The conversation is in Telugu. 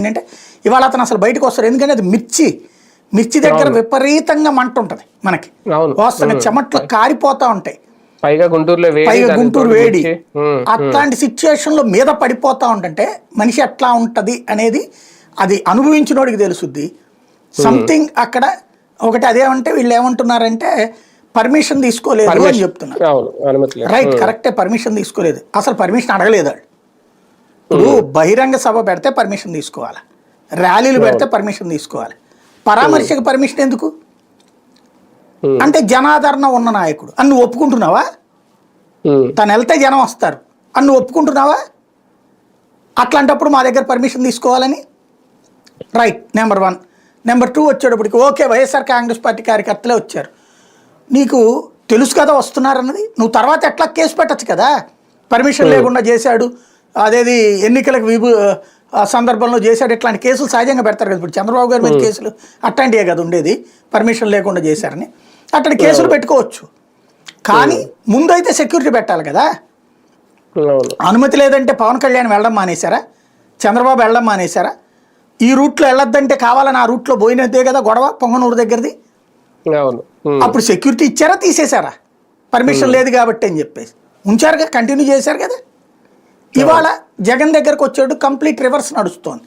ఏంటంటే ఇవాళ అతను అసలు బయటకు వస్తారు, ఎందుకంటే అది మిర్చి దగ్గర విపరీతంగా మంట ఉంటుంది మనకి, వస్తున్న చెమట్లు కారిపోతా ఉంటాయి, పైగా గుంటూరు వేడి. అట్లాంటి సిచ్యువేషన్ లో మీద పడిపోతా ఉంటుంటే మనిషి ఎట్లా ఉంటది అనేది అది అనుభవించినోడికి తెలుసుద్ది. సంథింగ్ అక్కడ ఒకటి అదేమంటే వీళ్ళు ఏమంటున్నారంటే పర్మిషన్ తీసుకోలేదు అని చెప్తున్నారు. రైట్, కరెక్టే, పర్మిషన్ తీసుకోలేదు, అసలు పర్మిషన్ అడగలేదు వాళ్ళు. ఇప్పుడు బహిరంగ సభ పెడితే పర్మిషన్ తీసుకోవాలి, ర్యాలీలు పెడితే పర్మిషన్ తీసుకోవాలి, పరామర్శకు పర్మిషన్ ఎందుకు అంటే జనాదరణ ఉన్న నాయకుడు అని నువ్వు ఒప్పుకుంటున్నావా? తను వెళ్తే జనం వస్తారు అని నువ్వు ఒప్పుకుంటున్నావా? అట్లాంటప్పుడు మా దగ్గర పర్మిషన్ తీసుకోవాలని. Right, number 1. నెంబర్ 2 వచ్చేటప్పటికి ఓకే, వైఎస్ఆర్ కాంగ్రెస్ పార్టీ కార్యకర్తలే వచ్చారు, నీకు తెలుసు కదా వస్తున్నారన్నది, నువ్వు తర్వాత ఎట్లా కేసు పెట్టచ్చు కదా, పర్మిషన్ లేకుండా చేశాడు, అదేది ఎన్నికలకు సందర్భంలో చేశాడు, ఇట్లాంటి కేసులు సహజంగా పెడతారు కదా. ఇప్పుడు చంద్రబాబు గారి మీద కేసులు అట్లాంటివే కదా ఉండేది, పర్మిషన్ లేకుండా చేశారని అట్లాంటి కేసులు పెట్టుకోవచ్చు. కానీ ముందైతే సెక్యూరిటీ పెట్టాలి కదా. అనుమతి లేదంటే పవన్ కళ్యాణ్ వెళ్ళడం మానేశారా, చంద్రబాబు వెళ్ళడం మానేశారా? ఈ రూట్లో వెళ్ళొద్దంటే కావాలని ఆ రూట్లో పోయినదే కదా గొడవ పొంగనూరు దగ్గరది. అప్పుడు సెక్యూరిటీ ఇచ్చారా, తీసేశారా? పర్మిషన్ లేదు కాబట్టి అని చెప్పేసి ఉంచారుగా, కంటిన్యూ చేశారు కదా. ఇవాళ జగన్ దగ్గరకు వచ్చేటప్పుడు కంప్లీట్ రివర్స్ నడుస్తోంది.